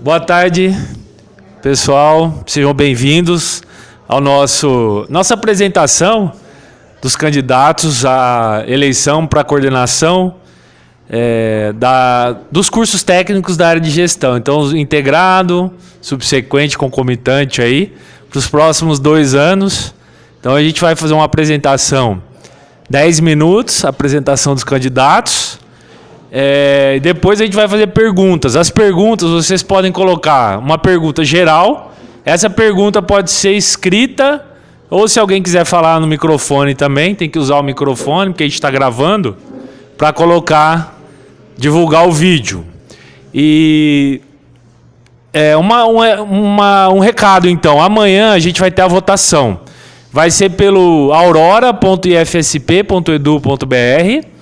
Boa tarde, pessoal. Sejam bem-vindos ao nossa apresentação dos candidatos à eleição para a coordenação dos cursos técnicos da área de gestão. Então, integrado, subsequente, concomitante aí, para os próximos 2 anos. Então, a gente vai fazer uma apresentação, 10 minutos, apresentação dos candidatos. Depois a gente vai fazer perguntas. As perguntas vocês podem colocar uma pergunta geral. Essa pergunta pode ser escrita, ou se alguém quiser falar no microfone também, tem que usar o microfone, porque a gente está gravando, para divulgar o vídeo. E um recado, então. Amanhã a gente vai ter a votação. Vai ser pelo aurora.ifsp.edu.br.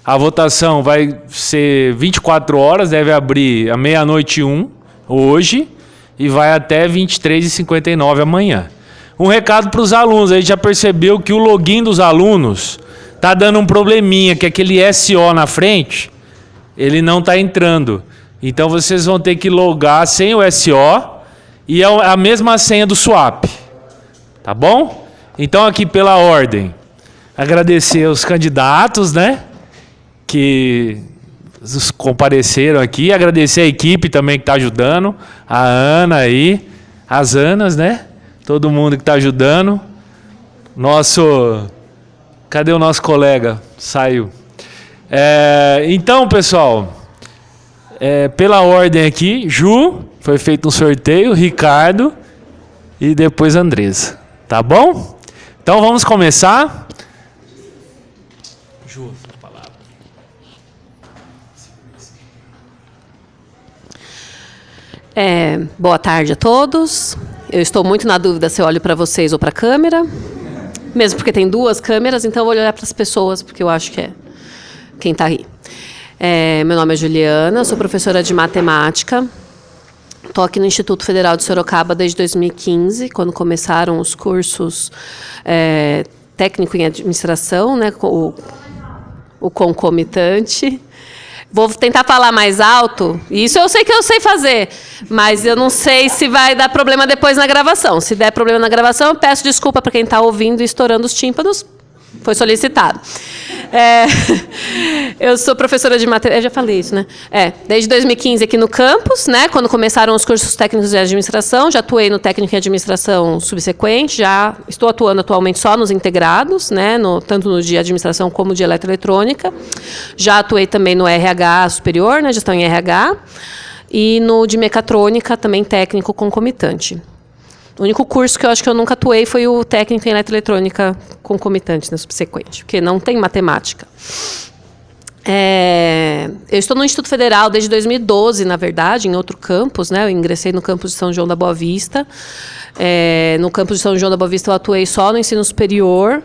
A votação vai ser 24 horas, deve abrir à 00:01 hoje e vai até 23h59 amanhã. Um recado para os alunos, a gente já percebeu que o login dos alunos está dando um probleminha, que aquele SO na frente, ele não está entrando. Então vocês vão ter que logar sem o SO e a mesma senha do swap. Tá bom? Então aqui pela ordem, agradecer aos candidatos, né? Que compareceram aqui, agradecer a equipe também que está ajudando, a Ana aí, as Anas, né? Todo mundo que está ajudando. Cadê o nosso colega? Saiu. Então, pessoal, pela ordem aqui, Ju, foi feito um sorteio, Ricardo e depois Andresa. Tá bom? Então vamos começar. Ju. Boa tarde a todos. Eu estou muito na dúvida se eu olho para vocês ou para a câmera. Mesmo porque tem 2 câmeras, então eu vou olhar para as pessoas, porque eu acho que é quem está aí. Meu nome é Juliana, sou professora de matemática. Estou aqui no Instituto Federal de Sorocaba desde 2015, quando começaram os cursos técnico em administração, né, o concomitante. Vou tentar falar mais alto. Isso eu sei que eu sei fazer, mas eu não sei se vai dar problema depois na gravação. Se der problema na gravação, eu peço desculpa para quem está ouvindo e estourando os tímpanos. Foi solicitado. Eu sou professora de matemática. Eu já falei isso, né? Desde 2015 aqui no campus, né? Quando começaram os cursos técnicos de administração, já atuei no técnico em administração subsequente, já estou atuando atualmente só nos integrados, né? Tanto no de administração como de eletroeletrônica. Já atuei também no RH superior, né? Gestão em RH, e no de mecatrônica, também técnico concomitante. O único curso que eu acho que eu nunca atuei foi o técnico em eletroeletrônica concomitante, né, subsequente, porque não tem matemática. Eu estou no Instituto Federal desde 2012, na verdade, em outro campus, né? Eu ingressei no campus de São João da Boa Vista. No campus de São João da Boa Vista eu atuei só no ensino superior,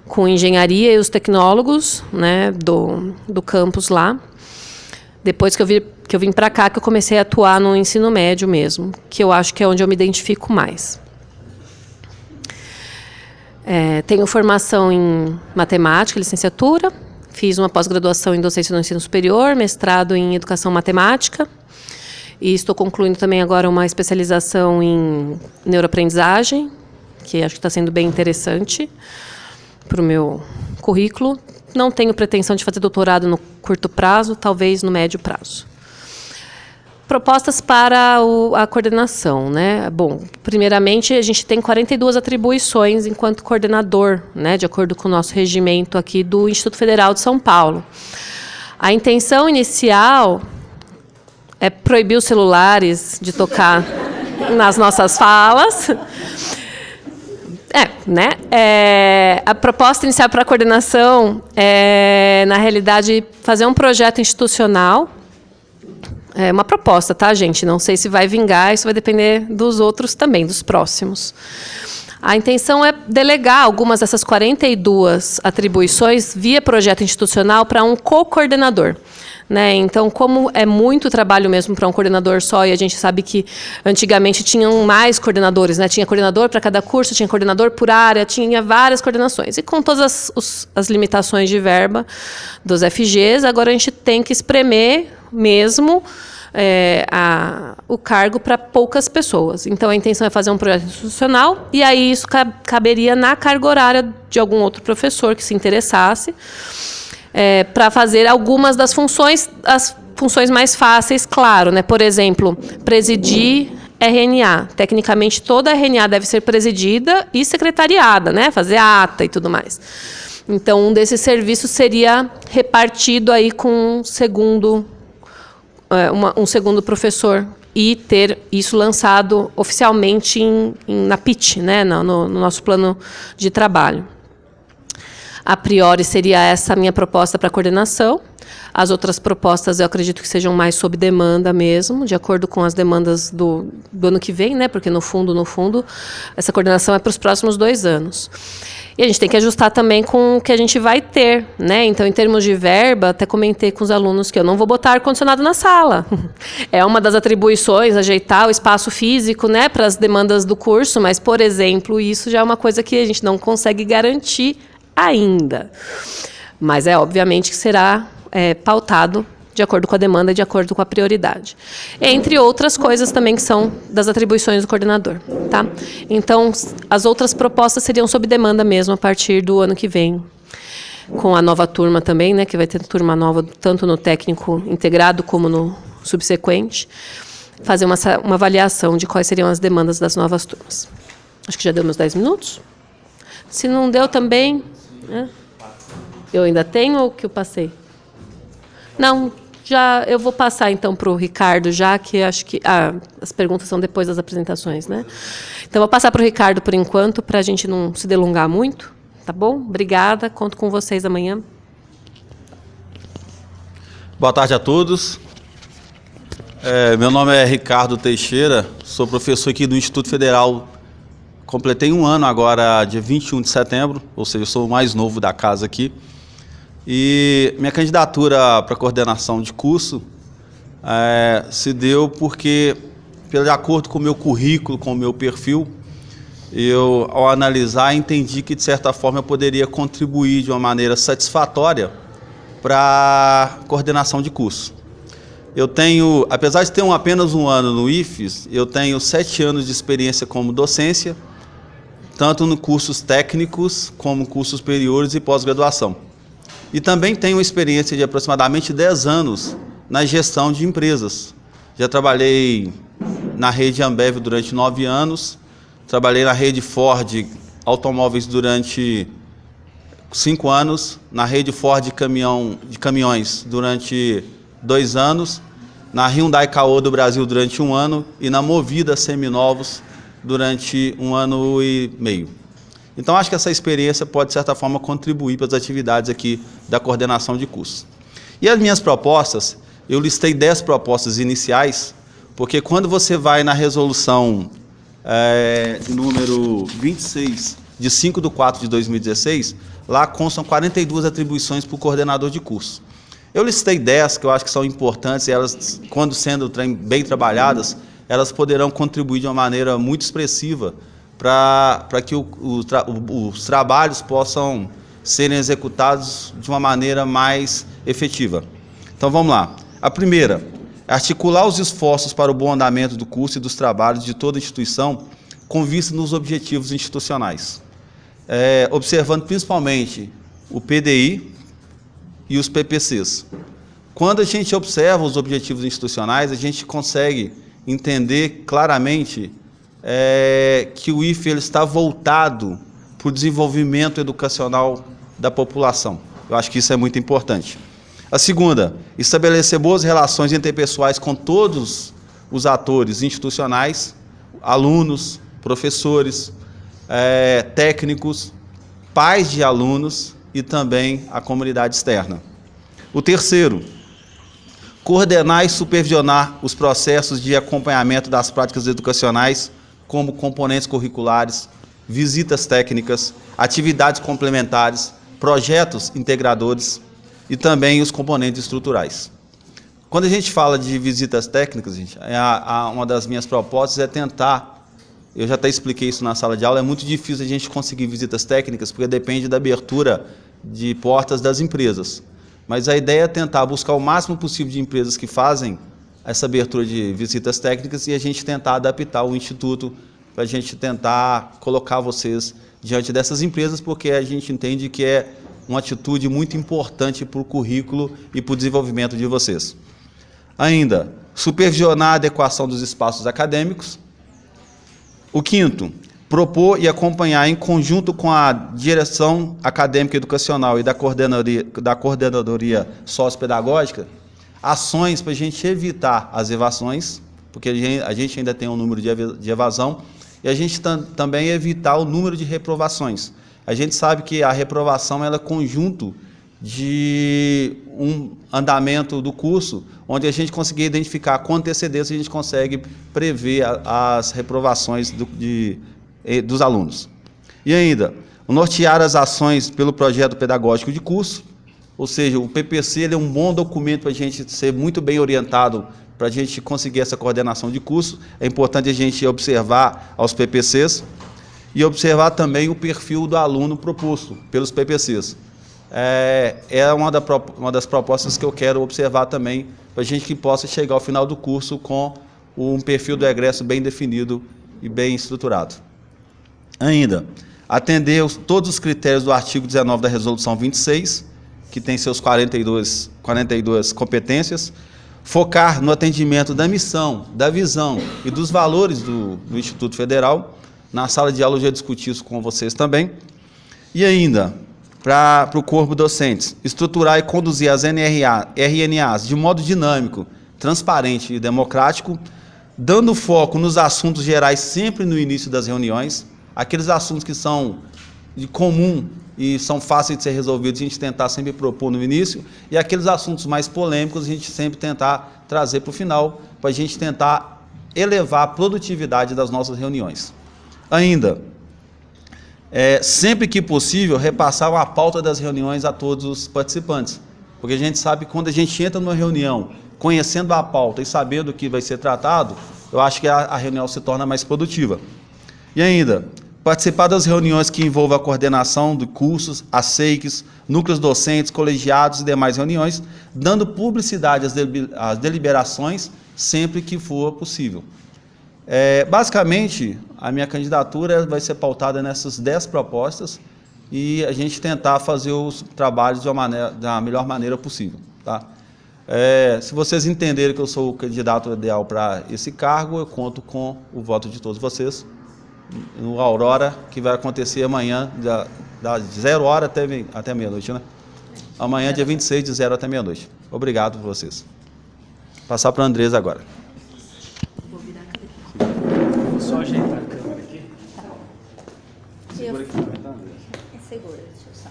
com engenharia e os tecnólogos, né, do campus lá. Depois que eu vim para cá, que eu comecei a atuar no ensino médio mesmo, que eu acho que é onde eu me identifico mais. Tenho formação em matemática, licenciatura, fiz uma pós-graduação em docência no ensino superior, mestrado em educação matemática, e estou concluindo também agora uma especialização em neuroaprendizagem, que acho que está sendo bem interessante para o meu currículo. Não tenho pretensão de fazer doutorado no curto prazo, talvez no médio prazo. Propostas para a coordenação, né? Bom, primeiramente, a gente tem 42 atribuições enquanto coordenador, né? De acordo com o nosso regimento aqui do Instituto Federal de São Paulo. A intenção inicial é proibir os celulares de tocar nas nossas falas. A proposta inicial para a coordenação é, na realidade, fazer um projeto institucional. É uma proposta, tá, gente? Não sei se vai vingar, isso vai depender dos outros também, dos próximos. A intenção é delegar algumas dessas 42 atribuições via projeto institucional para um co-coordenador. Né? Então, como é muito trabalho mesmo para um coordenador só, e a gente sabe que antigamente tinham mais coordenadores, né? Tinha coordenador para cada curso, tinha coordenador por área, tinha várias coordenações. E com todas as limitações de verba dos FGs, agora a gente tem que espremer mesmo o cargo para poucas pessoas. Então, a intenção é fazer um projeto institucional e aí isso caberia na carga horária de algum outro professor que se interessasse para fazer algumas das funções, as funções mais fáceis, claro, né? Por exemplo, presidir RNA. Tecnicamente, toda a RNA deve ser presidida e secretariada, né? Fazer ata e tudo mais. Então, um desses serviços seria repartido aí com um segundo professor e ter isso lançado oficialmente na PIT, né? No nosso plano de trabalho. A priori, seria essa a minha proposta para a coordenação. As outras propostas, eu acredito que sejam mais sob demanda mesmo, de acordo com as demandas do ano que vem, né? Porque, no fundo, essa coordenação é para os próximos 2 anos. E a gente tem que ajustar também com o que a gente vai ter, né? Então, em termos de verba, até comentei com os alunos que eu não vou botar ar-condicionado na sala. É uma das atribuições, ajeitar o espaço físico, né, para as demandas do curso, mas, por exemplo, isso já é uma coisa que a gente não consegue garantir ainda. Mas obviamente que será pautado de acordo com a demanda e de acordo com a prioridade. Entre outras coisas também que são das atribuições do coordenador. Tá? Então, as outras propostas seriam sob demanda mesmo a partir do ano que vem, com a nova turma também, né, que vai ter turma nova tanto no técnico integrado como no subsequente, fazer uma avaliação de quais seriam as demandas das novas turmas. Acho que já deu meus 10 minutos. Se não deu também... Eu ainda tenho ou que eu passei? Não, eu vou passar então para o Ricardo, já que acho que as perguntas são depois das apresentações, né? Então, vou passar para o Ricardo por enquanto, para a gente não se delongar muito, tá bom? Obrigada, conto com vocês amanhã. Boa tarde a todos. Meu nome é Ricardo Teixeira, sou professor aqui do Instituto Federal. Completei 1 ano agora, dia 21 de setembro, ou seja, eu sou o mais novo da casa aqui. E minha candidatura para coordenação de curso se deu porque, de acordo com o meu currículo, com o meu perfil, eu, ao analisar, entendi que, de certa forma, eu poderia contribuir de uma maneira satisfatória para a coordenação de curso. Eu tenho, apesar de ter apenas 1 ano no IFES, eu tenho 7 anos de experiência como docência, tanto no cursos técnicos como cursos superiores e pós-graduação. E também tenho uma experiência de aproximadamente 10 anos na gestão de empresas. Já trabalhei na rede Ambev durante 9 anos, trabalhei na rede Ford Automóveis durante 5 anos, na rede Ford de caminhões durante 2 anos, na Hyundai Caoa do Brasil durante 1 ano e na Movida Seminovos durante 1 ano e meio. Então, acho que essa experiência pode, de certa forma, contribuir para as atividades aqui da coordenação de curso. E as minhas propostas, eu listei 10 propostas iniciais, porque quando você vai na resolução número 26, de 5/4 de 2016, lá constam 42 atribuições para o coordenador de curso. Eu listei 10 que eu acho que são importantes e elas, quando sendo bem trabalhadas, elas poderão contribuir de uma maneira muito expressiva para que os trabalhos possam serem executados de uma maneira mais efetiva. Então, vamos lá. A primeira, articular os esforços para o bom andamento do curso e dos trabalhos de toda instituição com vista nos objetivos institucionais, observando principalmente o PDI e os PPCs. Quando a gente observa os objetivos institucionais, a gente consegue entender claramente que o IFE ele está voltado para o desenvolvimento educacional da população. Eu acho que isso é muito importante. A segunda, estabelecer boas relações interpessoais com todos os atores institucionais, alunos, professores, técnicos, pais de alunos e também a comunidade externa. O terceiro, coordenar e supervisionar os processos de acompanhamento das práticas educacionais, como componentes curriculares, visitas técnicas, atividades complementares, projetos integradores e também os componentes estruturais. Quando a gente fala de visitas técnicas, gente, uma das minhas propostas é tentar, eu já até expliquei isso na sala de aula, é muito difícil a gente conseguir visitas técnicas, porque depende da abertura de portas das empresas. Mas a ideia é tentar buscar o máximo possível de empresas que fazem essa abertura de visitas técnicas e a gente tentar adaptar o Instituto para a gente tentar colocar vocês diante dessas empresas, porque a gente entende que é uma atitude muito importante para o currículo e para o desenvolvimento de vocês. Ainda, supervisionar a adequação dos espaços acadêmicos. O quinto, propor e acompanhar em conjunto com a direção acadêmica e educacional e da coordenadoria sociopedagógica ações para a gente evitar as evasões, porque a gente ainda tem um número de evasão, e a gente também evitar o número de reprovações. A gente sabe que a reprovação ela é conjunto de um andamento do curso, onde a gente conseguir identificar com antecedência, a gente consegue prever as reprovações dos alunos. E ainda, nortear as ações pelo projeto pedagógico de curso, ou seja, o PPC ele é um bom documento para a gente ser muito bem orientado, para a gente conseguir essa coordenação de curso. É importante a gente observar aos PPCs e observar também o perfil do aluno proposto pelos PPCs. É uma das propostas que eu quero observar também, para a gente que possa chegar ao final do curso com um perfil do egresso bem definido e bem estruturado. Ainda, atender todos os critérios do artigo 19 da Resolução 26, que tem seus 42 competências, focar no atendimento da missão, da visão e dos valores do Instituto Federal. Na sala de aula eu já discuti isso com vocês também. E ainda, para o corpo docente, estruturar e conduzir as RNAs de modo dinâmico, transparente e democrático, dando foco nos assuntos gerais sempre no início das reuniões, aqueles assuntos que são de comum e são fáceis de ser resolvidos, a gente tentar sempre propor no início, e aqueles assuntos mais polêmicos a gente sempre tentar trazer para o final, para a gente tentar elevar a produtividade das nossas reuniões. Ainda, sempre que possível, repassar uma pauta das reuniões a todos os participantes, porque a gente sabe que quando a gente entra numa reunião, conhecendo a pauta e sabendo o que vai ser tratado, eu acho que a reunião se torna mais produtiva. E ainda, participar das reuniões que envolvam a coordenação de cursos, ASEICs, núcleos docentes, colegiados e demais reuniões, dando publicidade às deliberações sempre que for possível. Basicamente, a minha candidatura vai ser pautada nessas 10 propostas e a gente tentar fazer os trabalhos da melhor maneira possível. Tá? Se vocês entenderem que eu sou o candidato ideal para esse cargo, eu conto com o voto de todos vocês. No Aurora, que vai acontecer amanhã, das 0 hora até meia-noite, né? Amanhã, dia 26, de 0 até meia-noite. Obrigado por vocês. Passar para a Andresa agora. Vou só ajeitar a câmera aqui. Segura aqui, Andresa. Segura, deixa eu só.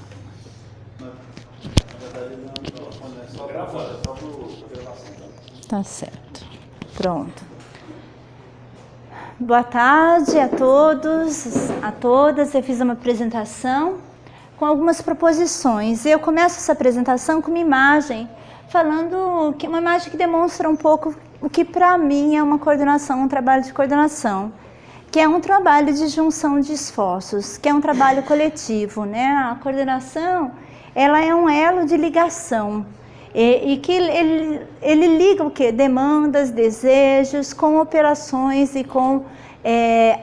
Só gravando, só por gravação. Tá certo. Pronto. Boa tarde a todos, a todas. Eu fiz uma apresentação com algumas proposições. Eu começo essa apresentação com uma imagem, uma imagem que demonstra um pouco o que para mim é uma coordenação, um trabalho de coordenação, que é um trabalho de junção de esforços, que é um trabalho coletivo, né? A coordenação, ela é um elo de ligação. E que ele liga o quê? Demandas, desejos, com operações e com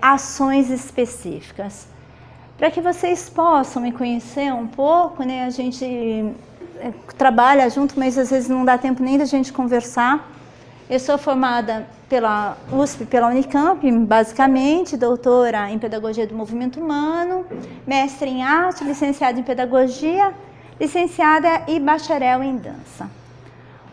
ações específicas. Para que vocês possam me conhecer um pouco, né? A gente trabalha junto, mas às vezes não dá tempo nem da gente conversar. Eu sou formada pela USP, pela Unicamp, basicamente, doutora em Pedagogia do Movimento Humano, mestre em Arte, licenciada em Pedagogia, licenciada e bacharel em dança.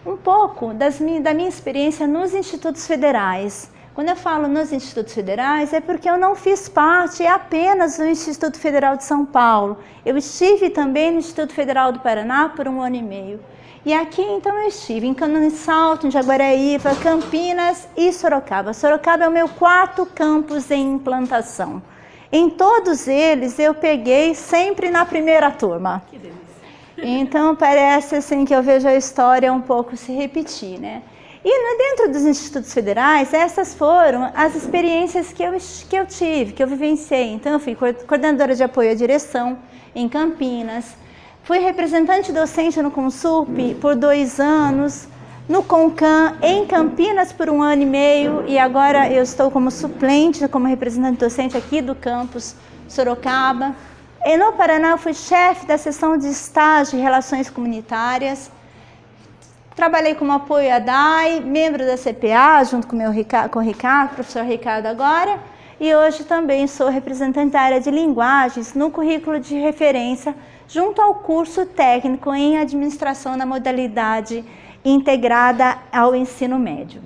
Um pouco da minha experiência nos institutos federais. Quando eu falo nos institutos federais, é porque eu não fiz parte apenas do Instituto Federal de São Paulo. Eu estive também no Instituto Federal do Paraná por 1 ano e meio. E aqui, então, eu estive em Canoa de Salto, em Jaguaraíva, Campinas e Sorocaba. Sorocaba é o meu 4º campus em implantação. Em todos eles, eu peguei sempre na primeira turma. Que delícia. Então, parece assim que eu vejo a história um pouco se repetir, né? E dentro dos institutos federais, essas foram as experiências que eu tive, que eu vivenciei. Então, eu fui coordenadora de apoio à direção em Campinas, fui representante docente no Consulp por 2 anos, no CONCAN, em Campinas por 1 ano e meio, e agora eu estou como suplente, como representante docente aqui do campus Sorocaba. E no Paraná eu fui chefe da seção de estágio e relações comunitárias. Trabalhei como apoio à DAI, membro da CPA, junto com o Ricardo, professor Ricardo agora, e hoje também sou representante da área de linguagens no currículo de referência, junto ao curso técnico em administração na modalidade integrada ao ensino médio.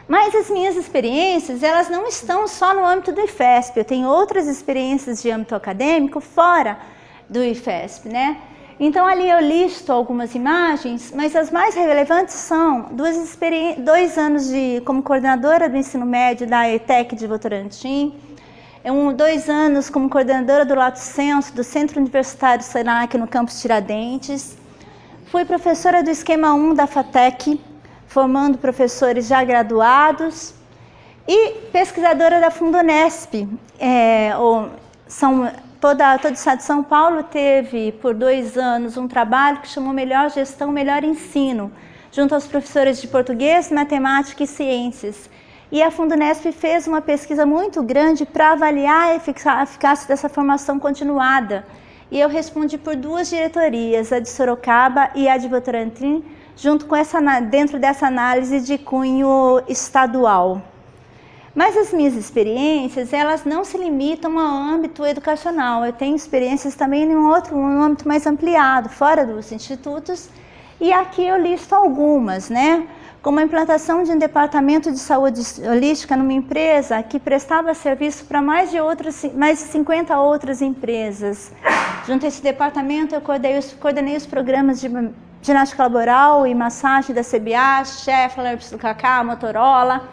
Mas as minhas experiências, elas não estão só no âmbito do IFESP, eu tenho outras experiências de âmbito acadêmico fora do IFESP, né? Então ali eu listo algumas imagens, mas as mais relevantes são 2 anos como coordenadora do ensino médio da ETEC de Votorantim, 2 anos como coordenadora do Lato Senso, do Centro Universitário Senac no campus Tiradentes. Fui professora do esquema 1 da FATEC, formando professores já graduados, e pesquisadora da Fundunesp. Todo o estado de São Paulo teve, por 2 anos, um trabalho que chamou Melhor Gestão, Melhor Ensino, junto aos professores de português, matemática e ciências. E a Fundunesp fez uma pesquisa muito grande para avaliar a eficácia dessa formação continuada. E eu respondi por 2 diretorias, a de Sorocaba e a de Votorantim, junto com dentro dessa análise de cunho estadual. Mas as minhas experiências, elas não se limitam ao âmbito educacional. Eu tenho experiências também em um âmbito mais ampliado, fora dos institutos, e aqui eu listo algumas, né? Como a implantação de um departamento de saúde holística numa empresa que prestava serviço para mais de 50 outras empresas. Junto a esse departamento, eu coordenei os programas de ginástica laboral e massagem da CBA, Schaeffler, do Cacá, Motorola.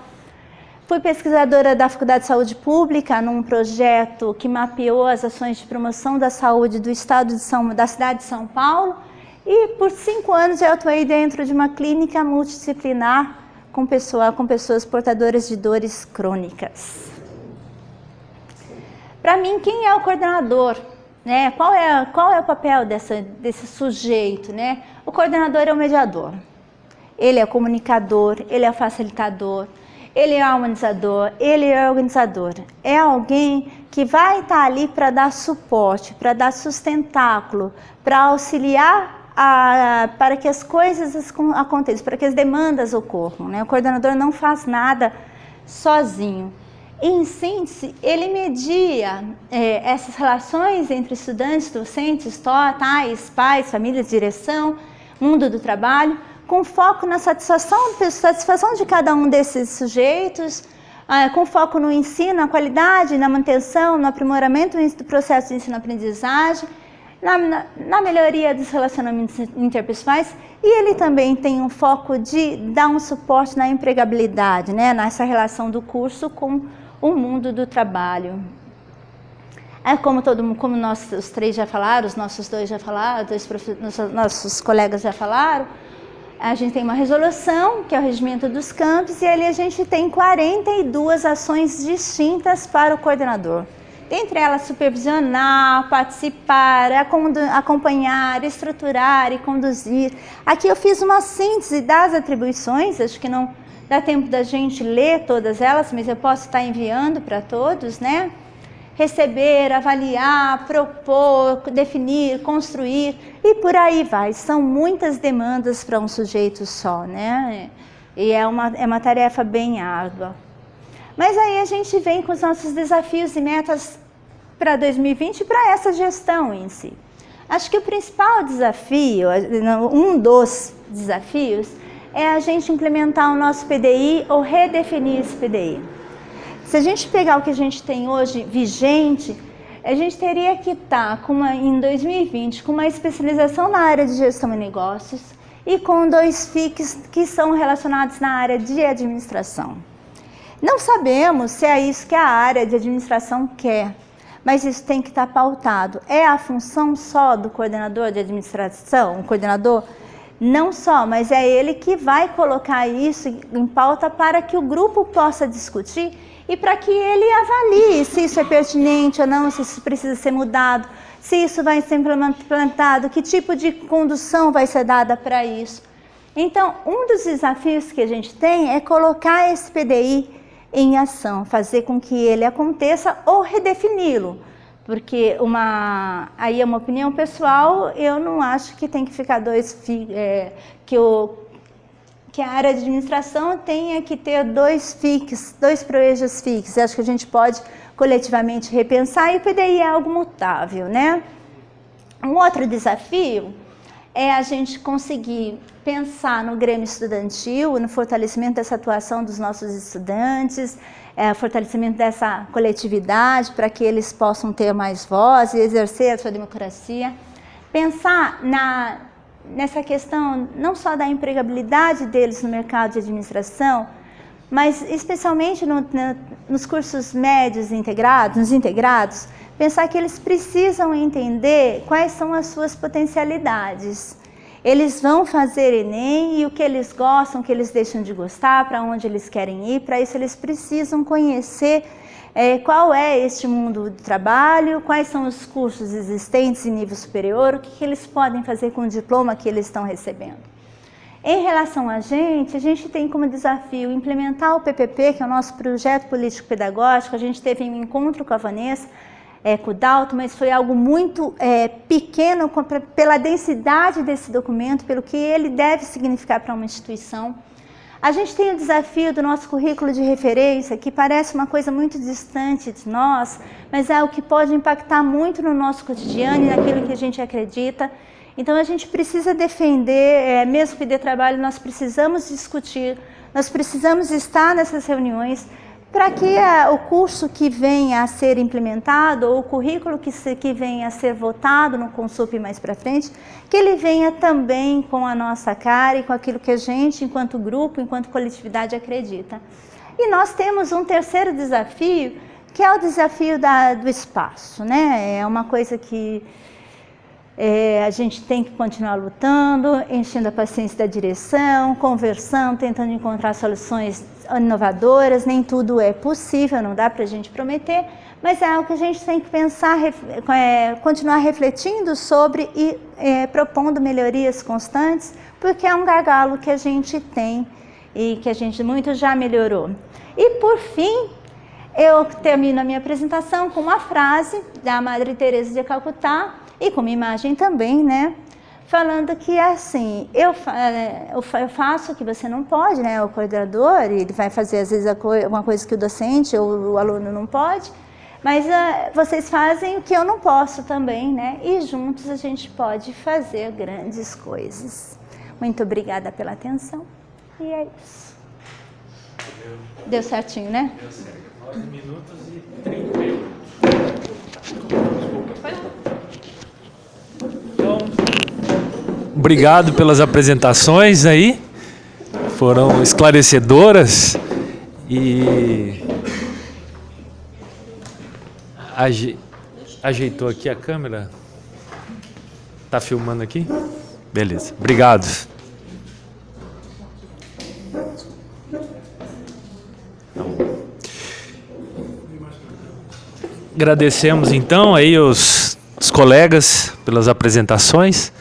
Fui pesquisadora da Faculdade de Saúde Pública num projeto que mapeou as ações de promoção da saúde do da cidade de São Paulo. E por 5 anos eu atuei dentro de uma clínica multidisciplinar com pessoas portadoras de dores crônicas. Para mim, quem é o coordenador? Né? Qual é o papel desse sujeito? Né? O coordenador é o mediador. Ele é o comunicador, ele é o facilitador, ele é o humanizador, ele é o organizador. É alguém que vai estar ali para dar suporte, para dar sustentáculo, para auxiliar para que as coisas aconteçam, para que as demandas ocorram. Né? O coordenador não faz nada sozinho. Em síntese, ele media essas relações entre estudantes, docentes, pais, famílias, direção, mundo do trabalho, com foco na satisfação de cada um desses sujeitos, com foco no ensino, na qualidade, na manutenção, no aprimoramento do processo de ensino-aprendizagem, na melhoria dos relacionamentos interpessoais, e ele também tem um foco de dar um suporte na empregabilidade, né, nessa relação do curso com o mundo do trabalho. Como nós os 3 já falaram, os nossos 2 já falaram, nossos colegas já falaram, a gente tem uma resolução, que é o regimento dos campos, e ali a gente tem 42 ações distintas para o coordenador. Dentre elas, supervisionar, participar, acompanhar, estruturar e conduzir. Aqui eu fiz uma síntese das atribuições, acho que não dá tempo da gente ler todas elas, mas eu posso estar enviando para todos, né? Receber, avaliar, propor, definir, construir e por aí vai. São muitas demandas para um sujeito só, né? E é uma tarefa bem árdua. Mas aí a gente vem com os nossos desafios e metas para 2020 e para essa gestão em si. Acho que o principal desafio, um dos desafios, é a gente implementar o nosso PDI ou redefinir esse PDI. Se a gente pegar o que a gente tem hoje vigente, a gente teria que estar em 2020 com uma especialização na área de gestão e negócios e com 2 FICs que são relacionados na área de administração. Não sabemos se é isso que a área de administração quer, mas isso tem que estar pautado. É a função só do coordenador de administração, o coordenador? Não só, mas é ele que vai colocar isso em pauta para que o grupo possa discutir e para que ele avalie se isso é pertinente ou não, se isso precisa ser mudado, se isso vai ser implementado, que tipo de condução vai ser dada para isso. Então, um dos desafios que a gente tem é colocar esse PDI em ação, fazer com que ele aconteça ou redefini-lo. Porque aí é uma opinião pessoal, eu não acho que tem que ficar que a área de administração tenha que ter dois proejas fixos. Acho que a gente pode coletivamente repensar e o PDI é algo mutável, né? Um outro desafio é a gente conseguir pensar no Grêmio Estudantil, no fortalecimento dessa atuação dos nossos estudantes, fortalecimento dessa coletividade para que eles possam ter mais voz e exercer a sua democracia. Pensar nessa questão não só da empregabilidade deles no mercado de administração, mas especialmente nos cursos médios integrados, nos integrados, pensar que eles precisam entender quais são as suas potencialidades. Eles vão fazer Enem e o que eles gostam, o que eles deixam de gostar, para onde eles querem ir. Para isso eles precisam conhecer qual é este mundo do trabalho, quais são os cursos existentes em nível superior, o que eles podem fazer com o diploma que eles estão recebendo. Em relação a gente tem como desafio implementar o PPP, que é o nosso projeto político-pedagógico. A gente teve um encontro com a Vanessa, com o Dalton, mas foi algo muito pequeno pela densidade desse documento, pelo que ele deve significar para uma instituição. A gente tem o desafio do nosso currículo de referência, que parece uma coisa muito distante de nós, mas é o que pode impactar muito no nosso cotidiano e naquilo que a gente acredita. Então a gente precisa defender, mesmo que dê trabalho, nós precisamos discutir, nós precisamos estar nessas reuniões, para que o curso que venha a ser implementado, ou o currículo que venha a ser votado no Consup mais para frente, que ele venha também com a nossa cara e com aquilo que a gente, enquanto grupo, enquanto coletividade, acredita. E nós temos um terceiro desafio, que é o desafio do espaço, né? É uma coisa que a gente tem que continuar lutando, enchendo a paciência da direção, conversando, tentando encontrar soluções inovadoras. Nem tudo é possível, não dá para a gente prometer, mas é algo que a gente tem que pensar, continuar refletindo sobre e propondo melhorias constantes, porque é um gargalo que a gente tem e que a gente muito já melhorou. E por fim, eu termino a minha apresentação com uma frase da Madre Teresa de Calcutá, e com uma imagem também, né? Falando que assim, eu faço o que você não pode, né? O coordenador, ele vai fazer às vezes uma coisa que o docente ou o aluno não pode, mas vocês fazem o que eu não posso também, né? E juntos a gente pode fazer grandes coisas. Muito obrigada pela atenção. E é isso. Deu certinho, né? Deu certo. 9 minutos e 31. Então, obrigado pelas apresentações aí, foram esclarecedoras e ajeitou aqui a câmera, tá filmando aqui? Beleza, obrigado. Agradecemos então aí os colegas pelas apresentações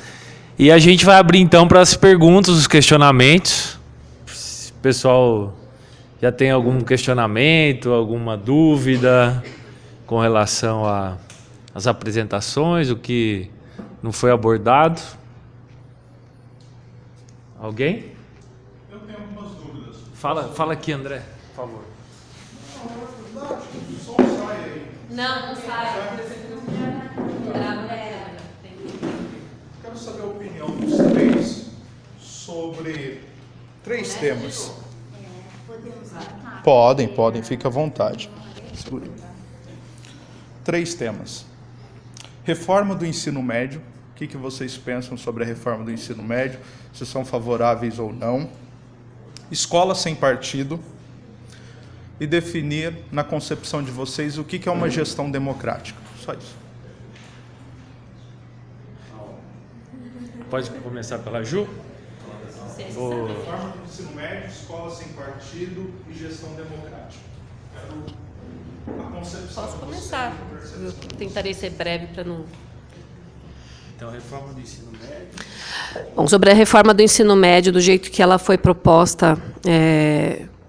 e a gente vai abrir então para as perguntas, os questionamentos. Se o pessoal já tem algum questionamento, alguma dúvida com relação às apresentações, o que não foi abordado. Alguém? Eu tenho algumas dúvidas. Fala aqui, André, por favor. Só sai aí. Não sai. Quero saber a opinião dos três sobre 3 temas. Podem, fique à vontade. Segure. 3 temas. Reforma do ensino médio. O que vocês pensam sobre a reforma do ensino médio? Se são favoráveis ou não. Escola sem partido. E definir, na concepção de vocês, o que é uma gestão democrática. Só isso. Pode começar pela Ju? Reforma do ensino médio, escola sem partido e gestão democrática. Quero a concepção. Posso começar. Eu tentarei ser breve para não... Então, reforma do ensino médio. Bom, sobre a reforma do ensino médio, do jeito que ela foi proposta,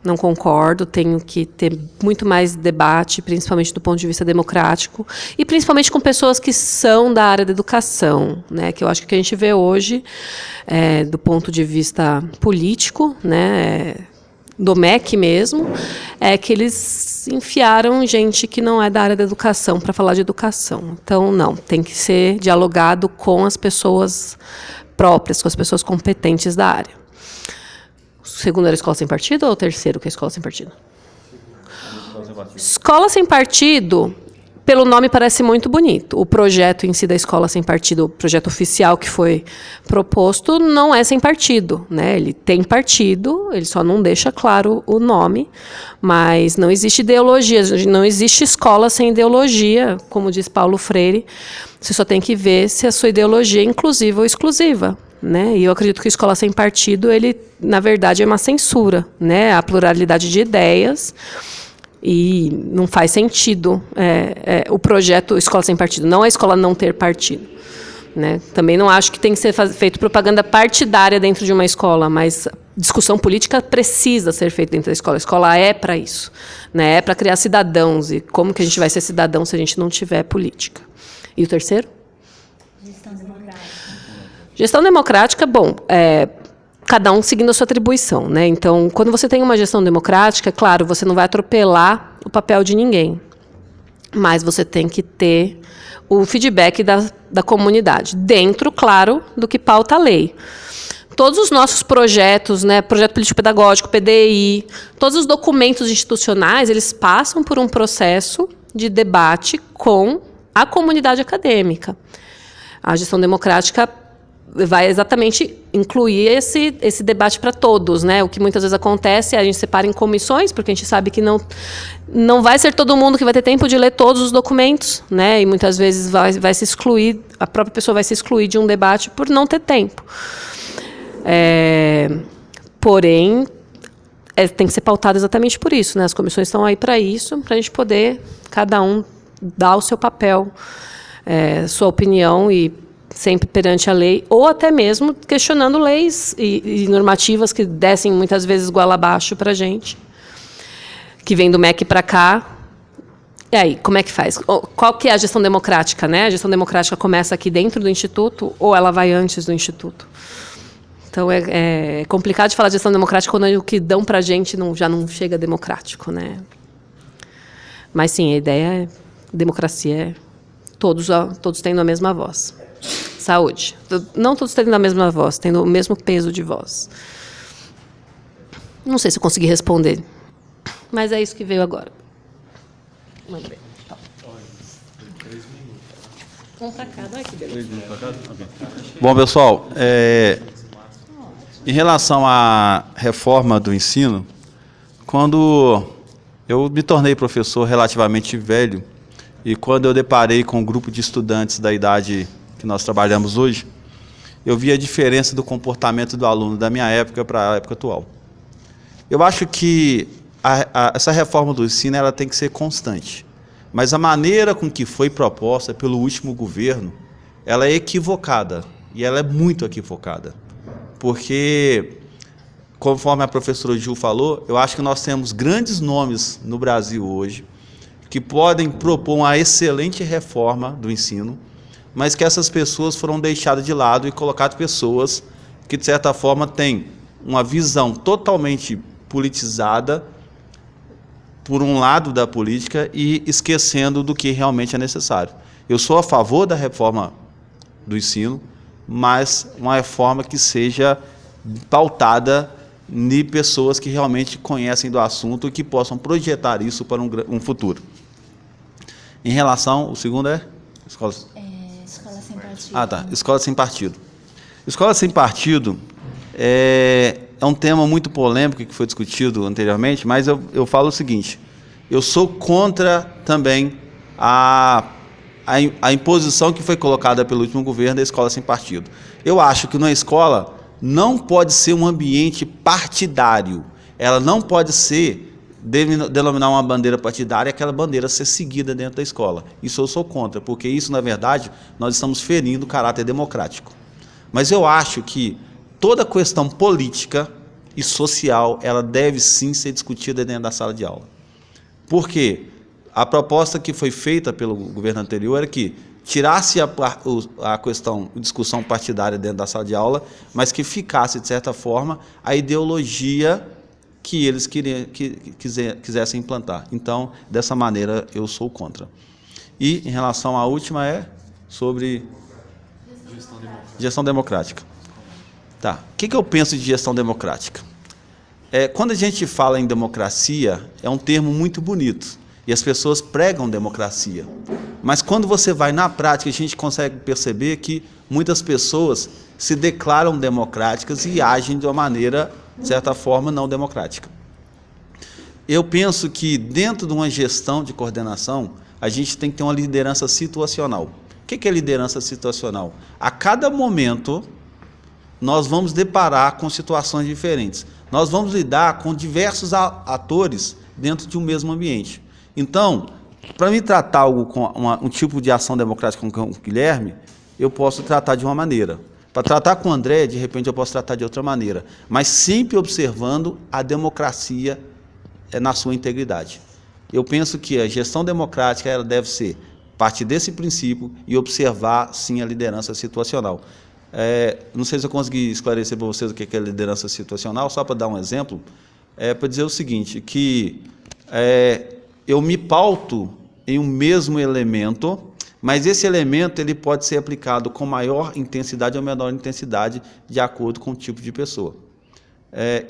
não concordo, tenho que ter muito mais debate, principalmente do ponto de vista democrático, e principalmente com pessoas que são da área da educação, né, que eu acho que o que a gente vê hoje, do ponto de vista político, né, do MEC mesmo, é que eles enfiaram gente que não é da área da educação para falar de educação. Então, não, tem que ser dialogado com as pessoas próprias, com as pessoas competentes da área. O segundo era Escola Sem Partido ou o terceiro que é Escola Sem Partido? Escola Sem Partido, pelo nome parece muito bonito. O projeto em si da Escola Sem Partido, o projeto oficial que foi proposto, não é sem partido, né? Ele tem partido, ele só não deixa claro o nome, mas não existe ideologia, não existe escola sem ideologia, como diz Paulo Freire. Você só tem que ver se a sua ideologia é inclusiva ou exclusiva. Né? E eu acredito que a Escola Sem Partido, ele, na verdade, é uma censura, né? A pluralidade de ideias, e não faz sentido o projeto Escola Sem Partido, não a escola não ter partido. Né? Também não acho que tem que ser feito propaganda partidária dentro de uma escola, mas discussão política precisa ser feita dentro da escola. A escola é para isso, né? É para criar cidadãos, e como que a gente vai ser cidadão se a gente não tiver política? E o terceiro? Gestão democrática, bom, cada um seguindo a sua atribuição, né? Então, quando você tem uma gestão democrática, claro, você não vai atropelar o papel de ninguém, mas você tem que ter o feedback da comunidade, dentro, claro, do que pauta a lei. Todos os nossos projetos, né, projeto político-pedagógico, PDI, todos os documentos institucionais, eles passam por um processo de debate com a comunidade acadêmica. A gestão democrática vai exatamente incluir esse debate para todos, né? O que muitas vezes acontece é a gente separa em comissões, porque a gente sabe que não vai ser todo mundo que vai ter tempo de ler todos os documentos, né? E muitas vezes vai se excluir, a própria pessoa vai se excluir de um debate por não ter tempo. Porém, tem que ser pautado exatamente por isso, né? As comissões estão aí para isso, para a gente poder, cada um, dar o seu papel, sua opinião, e sempre perante a lei, ou até mesmo questionando leis e normativas que descem muitas vezes goela abaixo para a gente, que vem do MEC para cá. E aí, como é que faz? Qual que é a gestão democrática, né? A gestão democrática começa aqui dentro do Instituto ou ela vai antes do Instituto? Então, é complicado de falar de gestão democrática quando o que dão para a gente já não chega democrático, né? Mas, sim, a ideia é democracia, todos tendo a mesma voz. Saúde. Não todos tendo a mesma voz, tendo o mesmo peso de voz. Não sei se eu consegui responder, mas é isso que veio agora. Muito bem. Um para cada. Ai, que beleza. Bom, pessoal, em relação à reforma do ensino, quando eu me tornei professor relativamente velho, e quando eu deparei com um grupo de estudantes da idade que nós trabalhamos hoje, eu vi a diferença do comportamento do aluno da minha época para a época atual. Eu acho que essa reforma do ensino ela tem que ser constante, mas a maneira com que foi proposta pelo último governo, ela é equivocada, e ela é muito equivocada, porque, conforme a professora Gil falou, eu acho que nós temos grandes nomes no Brasil hoje que podem propor uma excelente reforma do ensino, mas que essas pessoas foram deixadas de lado e colocadas pessoas que, de certa forma, têm uma visão totalmente politizada por um lado da política e esquecendo do que realmente é necessário. Eu sou a favor da reforma do ensino, mas uma reforma que seja pautada em pessoas que realmente conhecem do assunto e que possam projetar isso para um futuro. Em relação, o segundo é? Escola Sem Partido. Ah, tá. Escola Sem Partido. Escola Sem Partido é um tema muito polêmico que foi discutido anteriormente, mas eu falo o seguinte, eu sou contra também a imposição que foi colocada pelo último governo da Escola Sem Partido. Eu acho que uma escola não pode ser um ambiente partidário, ela não pode ser denominar uma bandeira partidária, aquela bandeira ser seguida dentro da escola. Isso eu sou contra, porque isso, na verdade, nós estamos ferindo o caráter democrático. Mas eu acho que toda questão política e social, ela deve sim ser discutida dentro da sala de aula. Por quê? A proposta que foi feita pelo governo anterior era que tirasse a questão, a discussão partidária dentro da sala de aula, mas que ficasse, de certa forma, a ideologia que eles quisessem implantar. Então, dessa maneira, eu sou contra. E, em relação à última, é sobre gestão democrática. Tá. O que eu penso de gestão democrática? Quando a gente fala em democracia, é um termo muito bonito, e as pessoas pregam democracia. Mas quando você vai na prática, a gente consegue perceber que muitas pessoas se declaram democráticas e agem de uma maneira, de certa forma, não democrática. Eu penso que, dentro de uma gestão de coordenação, a gente tem que ter uma liderança situacional. O que é liderança situacional? A cada momento, nós vamos deparar com situações diferentes. Nós vamos lidar com diversos atores dentro de um mesmo ambiente. Então, para me tratar algo com um tipo de ação democrática com o Guilherme, eu posso tratar de uma maneira. Para tratar com o André, de repente, eu posso tratar de outra maneira. Mas sempre observando a democracia na sua integridade. Eu penso que a gestão democrática ela deve ser partir desse princípio e observar, sim, a liderança situacional. Não sei se eu consegui esclarecer para vocês o que é liderança situacional, só para dar um exemplo, para dizer o seguinte, que eu me pauto em um mesmo elemento, mas esse elemento ele pode ser aplicado com maior intensidade ou menor intensidade de acordo com o tipo de pessoa.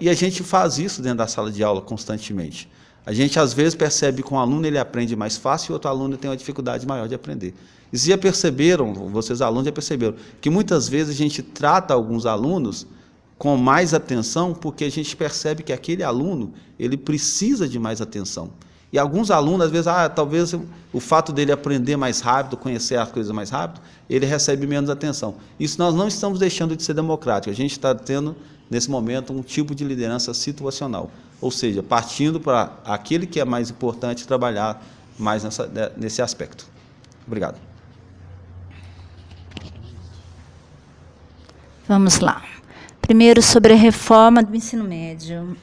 E a gente faz isso dentro da sala de aula constantemente. A gente, às vezes, percebe que um aluno ele aprende mais fácil e outro aluno tem uma dificuldade maior de aprender. E vocês já perceberam, vocês alunos já perceberam, que muitas vezes a gente trata alguns alunos com mais atenção porque a gente percebe que aquele aluno ele precisa de mais atenção. E alguns alunos, às vezes, talvez o fato dele aprender mais rápido, conhecer as coisas mais rápido, ele recebe menos atenção. Isso nós não estamos deixando de ser democrático. A gente está tendo, nesse momento, um tipo de liderança situacional. Ou seja, partindo para aquele que é mais importante trabalhar mais nesse aspecto. Obrigado. Vamos lá. Primeiro, sobre a reforma do ensino médio.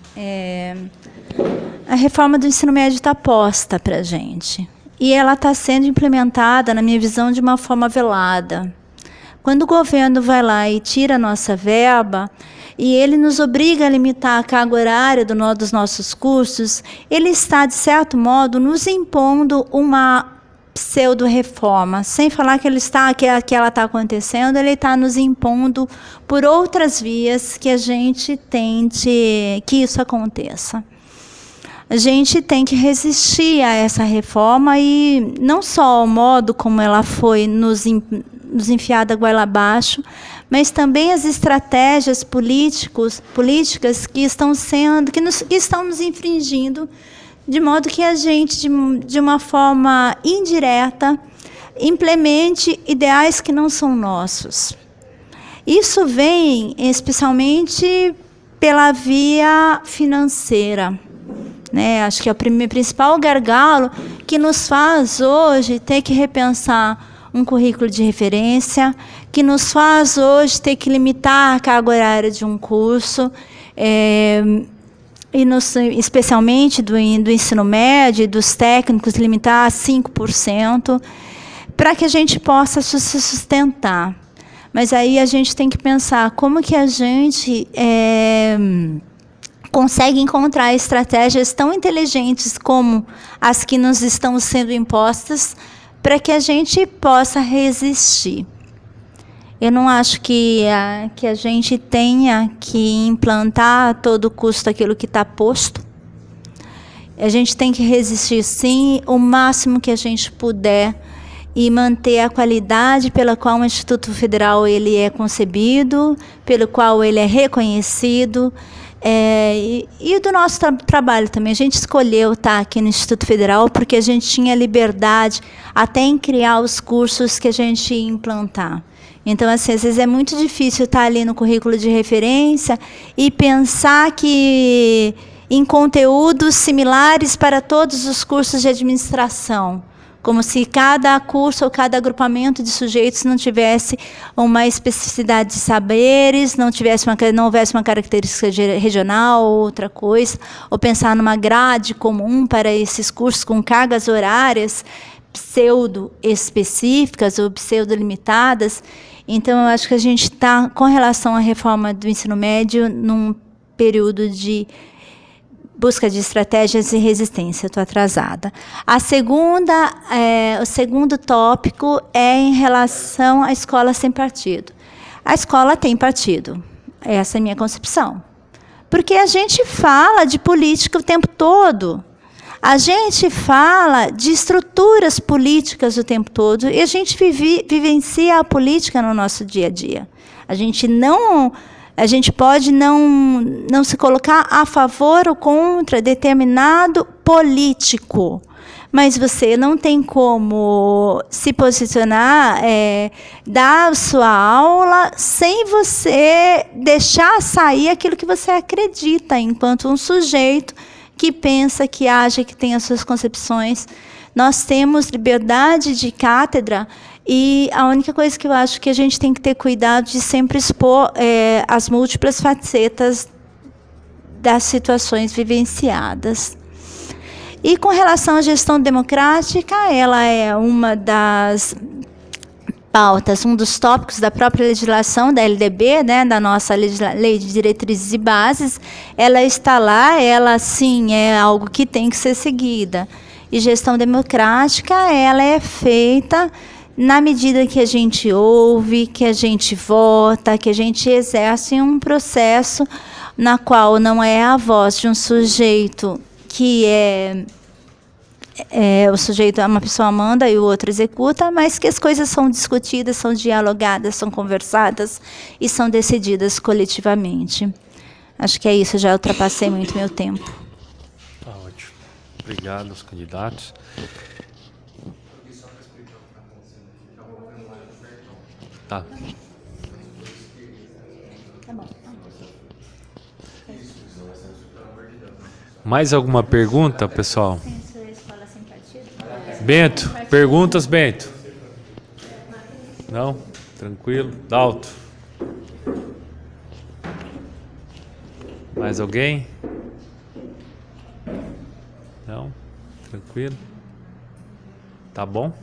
A reforma do ensino médio está posta para a gente. E ela está sendo implementada, na minha visão, de uma forma velada. Quando o governo vai lá e tira a nossa verba, e ele nos obriga a limitar a carga horária dos nossos cursos, ele está, de certo modo, nos impondo uma pseudo-reforma. Sem falar que ela está acontecendo, ele está nos impondo por outras vias que a gente tente que isso aconteça. A gente tem que resistir a essa reforma e não só o modo como ela foi nos enfiada goela abaixo, mas também as estratégias políticas que estão nos infringindo, de modo que a gente, de uma forma indireta, implemente ideais que não são nossos. Isso vem especialmente pela via financeira. Acho que é o principal gargalo que nos faz hoje ter que repensar um currículo de referência, que nos faz hoje ter que limitar a carga horária de um curso, especialmente do ensino médio e dos técnicos, limitar a 5%, para que a gente possa se sustentar. Mas aí a gente tem que pensar como que a gente consegue encontrar estratégias tão inteligentes como as que nos estão sendo impostas para que a gente possa resistir. Eu não acho que a gente tenha que implantar a todo custo aquilo que está posto. A gente tem que resistir, sim, o máximo que a gente puder e manter a qualidade pela qual o Instituto Federal ele é concebido, pelo qual ele é reconhecido, e do nosso trabalho também. A gente escolheu estar aqui no Instituto Federal porque a gente tinha liberdade até em criar os cursos que a gente ia implantar. Então, assim, às vezes é muito difícil estar ali no currículo de referência e pensar que em conteúdos similares para todos os cursos de administração, como se cada curso ou cada agrupamento de sujeitos não tivesse uma especificidade de saberes, não houvesse uma característica regional ou outra coisa, ou pensar numa grade comum para esses cursos com cargas horárias pseudo-específicas ou pseudo-limitadas. Então, eu acho que a gente está, com relação à reforma do ensino médio, num período de busca de estratégias e resistência. Estou atrasada. O segundo tópico é em relação à escola sem partido. A escola tem partido. Essa é a minha concepção. Porque a gente fala de política o tempo todo. A gente fala de estruturas políticas o tempo todo e a gente vivencia a política no nosso dia a dia. A gente pode não se colocar a favor ou contra determinado político, mas você não tem como se posicionar, dar sua aula sem você deixar sair aquilo que você acredita, enquanto um sujeito que pensa, que age, que tem as suas concepções. Nós temos liberdade de cátedra e a única coisa que eu acho que a gente tem que ter cuidado de sempre expor as múltiplas facetas das situações vivenciadas. E com relação à gestão democrática, ela é uma das pautas, um dos tópicos da própria legislação da LDB, né, da nossa Lei de Diretrizes e Bases. Ela está lá, ela sim é algo que tem que ser seguida. E gestão democrática, ela é feita na medida que a gente ouve, que a gente vota, que a gente exerce um processo na qual não é a voz de um sujeito que o sujeito, uma pessoa manda e o outro executa, mas que as coisas são discutidas, são dialogadas, são conversadas e são decididas coletivamente. Acho que é isso, já ultrapassei muito meu tempo. Tá ótimo. Obrigado aos candidatos. Tá. Mais alguma pergunta, pessoal? Bento, perguntas, Bento? Não? Tranquilo? Dalto? Mais alguém? Não? Tranquilo? Tá bom?